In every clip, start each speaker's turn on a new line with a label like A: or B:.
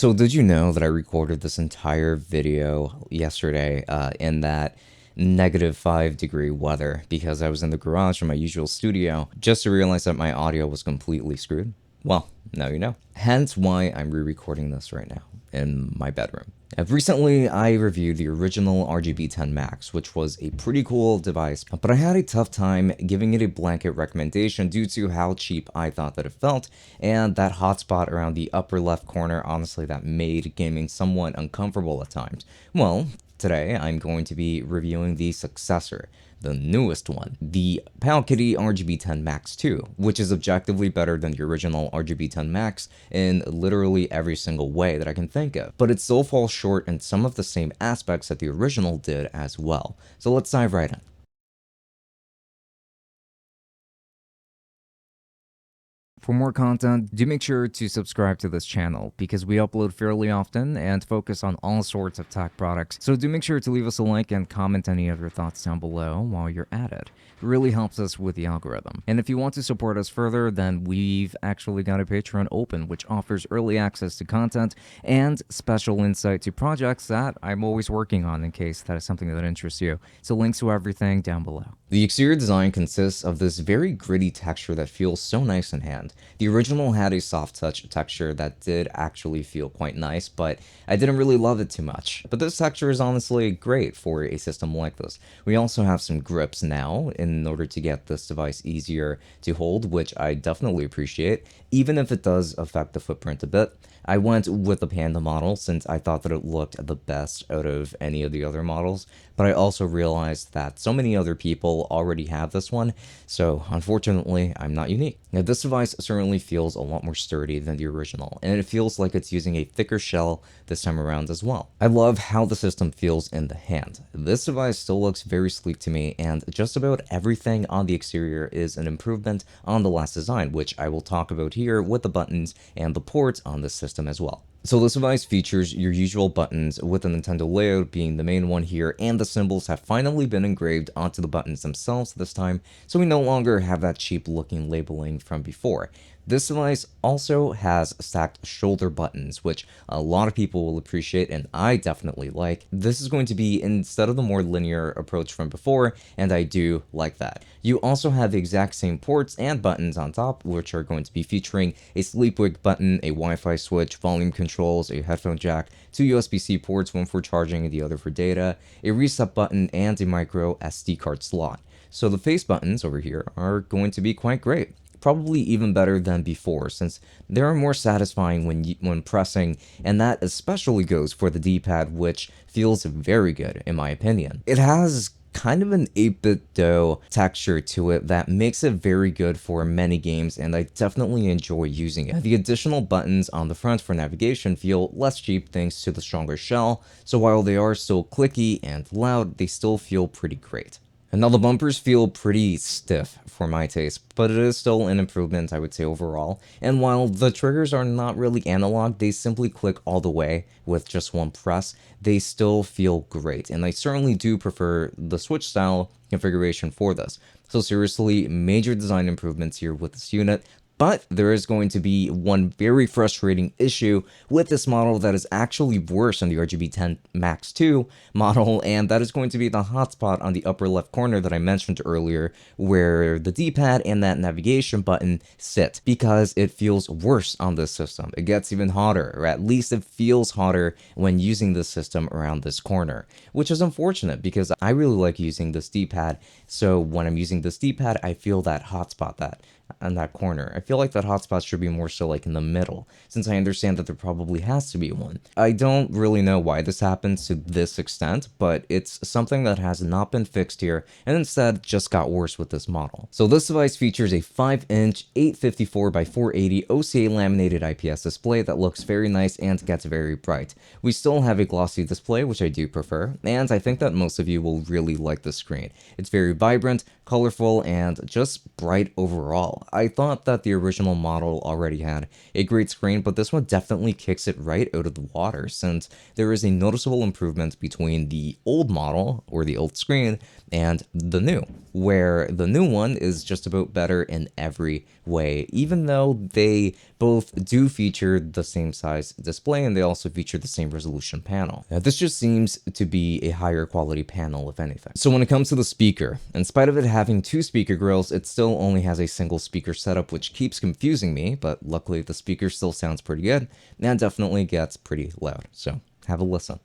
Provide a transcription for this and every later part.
A: So did you know that I recorded this entire video yesterday in that -5-degree weather because I was in the garage in my usual studio just to realize that my audio was completely screwed? Well, now you know. Hence why I'm re-recording this right now in my bedroom. Recently, I reviewed the original RGB10Max, which was a pretty cool device, but I had a tough time giving it a blanket recommendation due to how cheap I thought that it felt, and that hotspot around the upper left corner, honestly, that made gaming somewhat uncomfortable at times. Well, today I'm going to be reviewing the successor, the newest one, the Powkiddy RGB10Max 2, which is objectively better than the original RGB10Max in literally every single way that I can think of, but it still falls short in some of the same aspects that the original did as well. So let's dive right in. For more content, do make sure to subscribe to this channel because we upload fairly often and focus on all sorts of tech products. So do make sure to leave us a like and comment any of your thoughts down below while you're at it. It really helps us with the algorithm. And if you want to support us further, then we've actually got a Patreon open which offers early access to content and special insight to projects that I'm always working on in case that is something that interests you. So links to everything down below. The exterior design consists of this very gritty texture that feels so nice in hand. The original had a soft touch texture that did actually feel quite nice, but I didn't really love it too much. But this texture is honestly great for a system like this. We also have some grips now in order to get this device easier to hold, which I definitely appreciate, even if it does affect the footprint a bit. I went with the Panda model since I thought that it looked the best out of any of the other models, but I also realized that so many other people already have this one, so unfortunately I'm not unique. Now this device certainly feels a lot more sturdy than the original, and it feels like it's using a thicker shell this time around as well. I love how the system feels in the hand. This device still looks very sleek to me, and just about everything on the exterior is an improvement on the last design, which I will talk about here with the buttons and the ports on this system as well. So this device features your usual buttons, with the Nintendo layout being the main one here, and the symbols have finally been engraved onto the buttons themselves this time, so we no longer have that cheap looking labeling from before. This device also has stacked shoulder buttons, which a lot of people will appreciate and I definitely like. This is going to be instead of the more linear approach from before, and I do like that. You also have the exact same ports and buttons on top, which are going to be featuring a sleep wake button, a Wi-Fi switch, volume controls, a headphone jack, two USB-C ports, one for charging and the other for data, a reset button, and a micro SD card slot. So the face buttons over here are going to be quite great. Probably even better than before, since they are more satisfying when pressing, and that especially goes for the D-pad, which feels very good in my opinion. It has kind of an 8-bit dough texture to it that makes it very good for many games, and I definitely enjoy using it. The additional buttons on the front for navigation feel less cheap thanks to the stronger shell, so while they are still clicky and loud, they still feel pretty great. And now the bumpers feel pretty stiff for my taste, but it is still an improvement I would say overall. And while the triggers are not really analog, they simply click all the way with just one press, they still feel great. And I certainly do prefer the switch style configuration for this. So seriously, major design improvements here with this unit. But there is going to be one very frustrating issue with this model that is actually worse than the RGB10Max 2 model, and that is going to be the hotspot on the upper left corner that I mentioned earlier, where the D-pad and that navigation button sit, because it feels worse on this system. It gets even hotter, or at least it feels hotter when using this system around this corner, which is unfortunate because I really like using this D-pad, so when I'm using this D-pad, I feel that hotspot on that corner. I feel like that hotspot should be more so like in the middle, since I understand that there probably has to be one. I don't really know why this happens to this extent, but it's something that has not been fixed here, and instead just got worse with this model. So this device features a 5-inch 854 by 480 OCA laminated IPS display that looks very nice and gets very bright. We still have a glossy display, which I do prefer, and I think that most of you will really like the screen. It's very vibrant, colorful, and just bright overall. overall, I thought that the original model already had a great screen, but this one definitely kicks it right out of the water, since there is a noticeable improvement between the old model, or the old screen, and the new, where the new one is just about better in every way, even though they both do feature the same size display and they also feature the same resolution panel. Now, this just seems to be a higher quality panel, if anything. So when it comes to the speaker, in spite of it having two speaker grills, it still only has a single speaker setup, which keeps confusing me, but luckily the speaker still sounds pretty good and definitely gets pretty loud. So have a listen.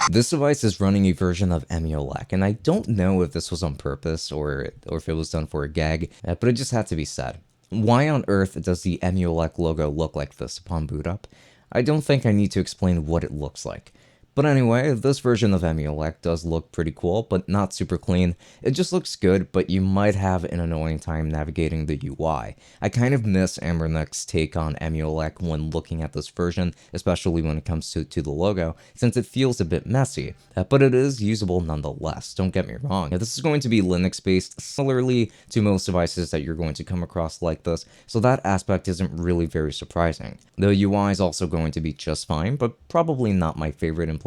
A: This device is running a version of Emulec, and I don't know if this was on purpose or if it was done for a gag, but it just had to be said. Why on earth does the Emulec logo look like this upon boot up? I don't think I need to explain what it looks like. But anyway, this version of Emulec does look pretty cool, but not super clean. It just looks good, but you might have an annoying time navigating the UI. I kind of miss Ambernick's take on Emulec when looking at this version, especially when it comes to the logo, since it feels a bit messy, but it is usable nonetheless, don't get me wrong. Now, this is going to be Linux-based, similarly to most devices that you're going to come across like this, so that aspect isn't really very surprising. The UI is also going to be just fine, but probably not my favorite implementation,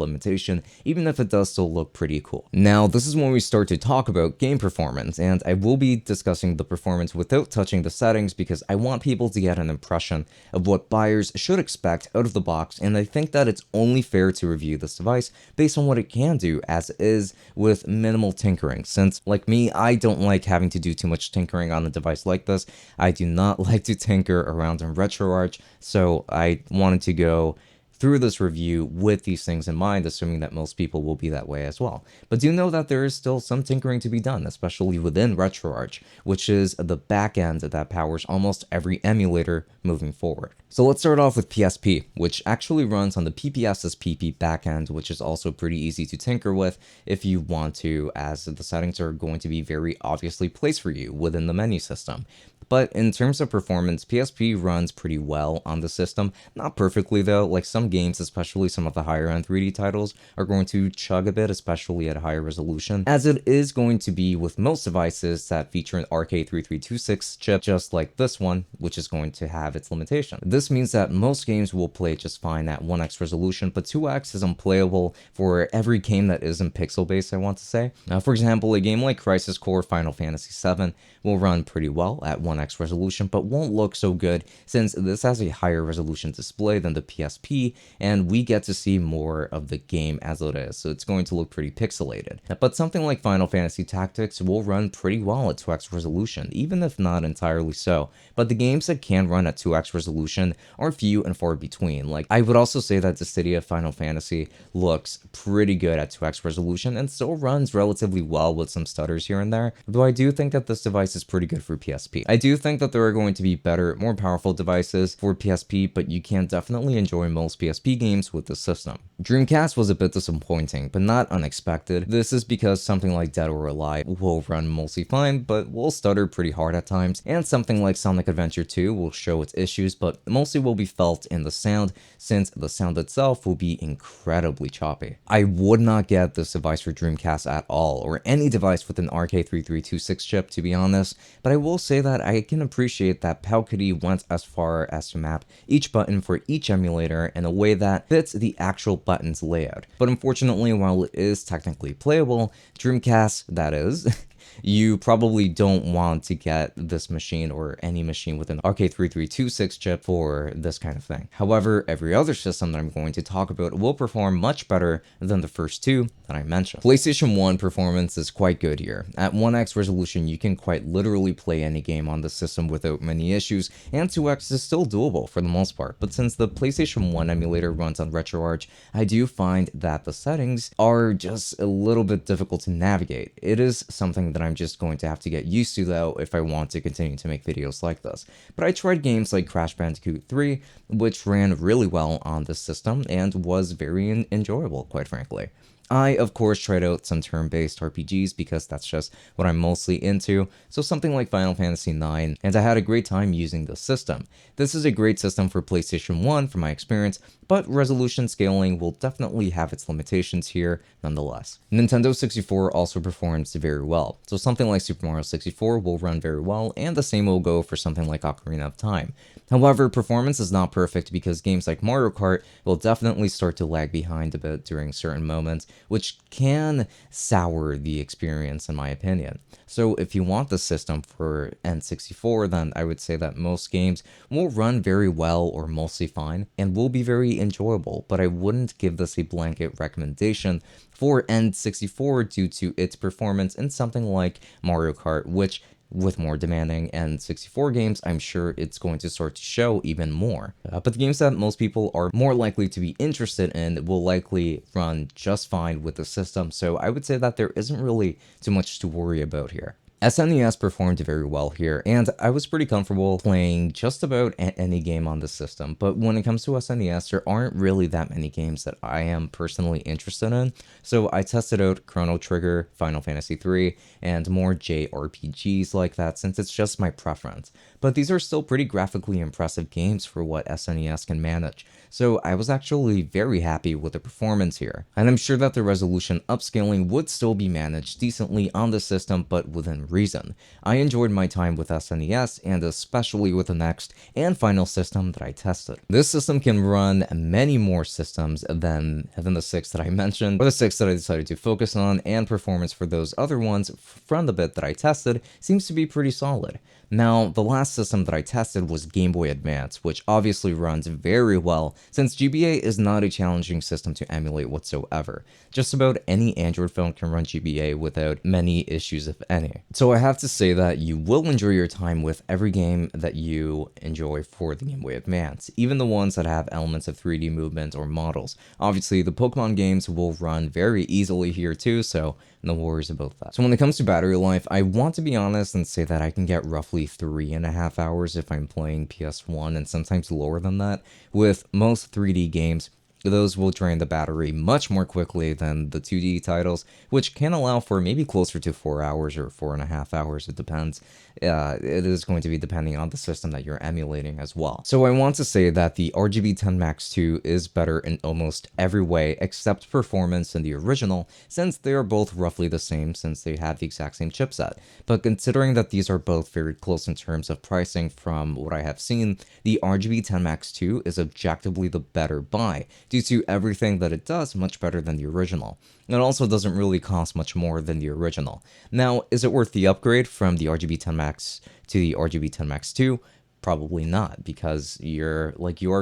A: even if it does still look pretty cool. Now, this is when we start to talk about game performance, and I will be discussing the performance without touching the settings because I want people to get an impression of what buyers should expect out of the box, and I think that it's only fair to review this device based on what it can do as is with minimal tinkering, since like me, I don't like having to do too much tinkering on a device like this. I do not like to tinker around in RetroArch, so I wanted to go through this review with these things in mind, assuming that most people will be that way as well. But do know that there is still some tinkering to be done, especially within RetroArch, which is the backend that powers almost every emulator moving forward. So let's start off with PSP, which actually runs on the PPSSPP backend, which is also pretty easy to tinker with if you want to, as the settings are going to be very obviously placed for you within the menu system. But in terms of performance, PSP runs pretty well on the system. Not perfectly though, like some games, especially some of the higher end 3D titles, are going to chug a bit, especially at a higher resolution, as it is going to be with most devices that feature an RK3326 chip, just like this one, which is going to have its limitation. This means that most games will play just fine at 1x resolution, but 2x is unplayable for every game that isn't pixel-based, I want to say. Now, for example, a game like Crisis Core Final Fantasy VII will run pretty well at 1x resolution, but won't look so good since this has a higher resolution display than the PSP, and we get to see more of the game as it is, so it's going to look pretty pixelated. But something like Final Fantasy Tactics will run pretty well at 2x resolution, even if not entirely so, but the games that can run at 2x resolution are few and far between. Like, I would also say that Dissidia Final Fantasy looks pretty good at 2x resolution and still runs relatively well with some stutters here and there, though I do think that this device is pretty good for PSP. I do think that there are going to be better, more powerful devices for PSP, but you can definitely enjoy most PSP games with this system. Dreamcast was a bit disappointing, but not unexpected. This is because something like Dead or Alive will run mostly fine, but will stutter pretty hard at times, and something like Sonic Adventure 2 will show its issues, but mostly will be felt in the sound, since the sound itself will be incredibly choppy. I would not get this device for Dreamcast at all, or any device with an RK3326 chip, to be honest, but I will say that I can appreciate that Powkiddy went as far as to map each button for each emulator in a way that fits the actual button's layout. But unfortunately, while it is technically playable, Dreamcast, that is, you probably don't want to get this machine or any machine with an RK3326 chip for this kind of thing. However, every other system that I'm going to talk about will perform much better than the first two that I mentioned. PlayStation 1 performance is quite good here. At 1x resolution, you can quite literally play any game on the system without many issues, and 2x is still doable for the most part. But since the PlayStation 1 emulator runs on RetroArch, I do find that the settings are just a little bit difficult to navigate. It is something something that I'm just going to have to get used to though if I want to continue to make videos like this. But I tried games like Crash Bandicoot 3, which ran really well on this system and was very enjoyable, quite frankly. I, of course, tried out some turn-based RPGs because that's just what I'm mostly into, so something like Final Fantasy IX, and I had a great time using this system. This is a great system for PlayStation 1 from my experience, but resolution scaling will definitely have its limitations here nonetheless. Nintendo 64 also performs very well, so something like Super Mario 64 will run very well, and the same will go for something like Ocarina of Time. However, performance is not perfect because games like Mario Kart will definitely start to lag behind a bit during certain moments, which can sour the experience in my opinion. So if you want the system for N64, then I would say that most games will run very well or mostly fine and will be very enjoyable, but I wouldn't give this a blanket recommendation for N64 due to its performance in something like Mario Kart, which with more demanding N64 games, I'm sure it's going to start to show even more. But the games that most people are more likely to be interested in will likely run just fine with the system, so I would say that there isn't really too much to worry about here. SNES performed very well here, and I was pretty comfortable playing just about any game on the system, but when it comes to SNES, there aren't really that many games that I am personally interested in, so I tested out Chrono Trigger, Final Fantasy III, and more JRPGs like that since it's just my preference. But these are still pretty graphically impressive games for what SNES can manage, so I was actually very happy with the performance here. And I'm sure that the resolution upscaling would still be managed decently on the system, but within reason. I enjoyed my time with SNES, and especially with the next and final system that I tested. This system can run many more systems than the 6 that I mentioned, or the 6 that I decided to focus on, and performance for those other ones from the bit that I tested seems to be pretty solid. Now, the last system that I tested was Game Boy Advance, which obviously runs very well since GBA is not a challenging system to emulate whatsoever. Just about any Android phone can run GBA without many issues, if any. So I have to say that you will enjoy your time with every game that you enjoy for the Game Boy Advance, even the ones that have elements of 3D movement or models. Obviously, the Pokemon games will run very easily here too, so no worries about that. So when it comes to battery life, I want to be honest and say that I can get roughly 3.5 hours if I'm playing PS1 and sometimes lower than that. With most 3D games, those will drain the battery much more quickly than the 2D titles, which can allow for maybe closer to 4 hours or 4.5 hours, it depends. It is going to be depending on the system that you're emulating as well. So I want to say that the RGB10Max 2 is better in almost every way except performance in the original, since they are both roughly the same since they have the exact same chipset. But considering that these are both very close in terms of pricing from what I have seen, the RGB10Max 2 is objectively the better buy, due to everything that it does much better than the original. It also doesn't really cost much more than the original. Now, is it worth the upgrade from the RGB10Max to the RGB10Max 2? Probably not, because you're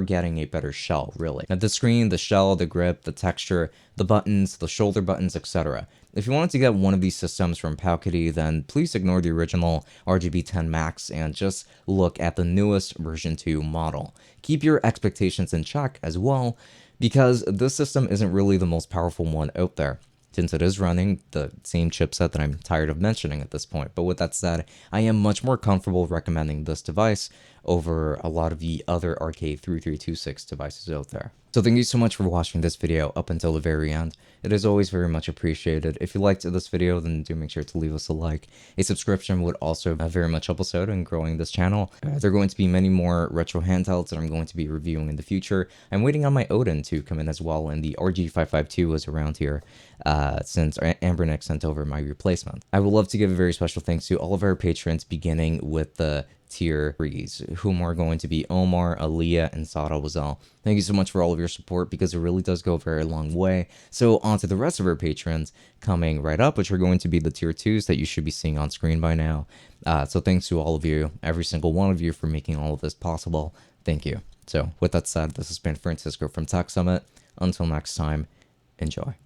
A: getting a better shell, really. Now, the screen, the shell, the grip, the texture, the buttons, the shoulder buttons, etc. If you wanted to get one of these systems from Powkiddy, then please ignore the original RGB10Max and just look at the newest version 2 model. Keep your expectations in check as well, because this system isn't really the most powerful one out there, since it is running the same chipset that I'm tired of mentioning at this point. But with that said, I am much more comfortable recommending this device over a lot of the other RK3326 devices out there. So thank you so much for watching this video up until the very end. It is always very much appreciated. If you liked this video, then do make sure to leave us a like. A subscription would also very much help us out in growing this channel. There are going to be many more retro handhelds that I'm going to be reviewing in the future. I'm waiting on my Odin to come in as well, and the RG552 is around here since Ambernick sent over my replacement. I would love to give a very special thanks to all of our patrons, beginning with the tier 3s, whom are going to be Omar, Aaliyah, and Sada Wazal. Thank you so much for all of your support, because it really does go a very long way. So on to the rest of our patrons coming right up, which are going to be the tier 2s that you should be seeing on screen by now. So thanks to all of you, every single one of you, for making all of this possible. Thank you. So with that said, this has been Francisco from Tech Summit. Until next time, enjoy.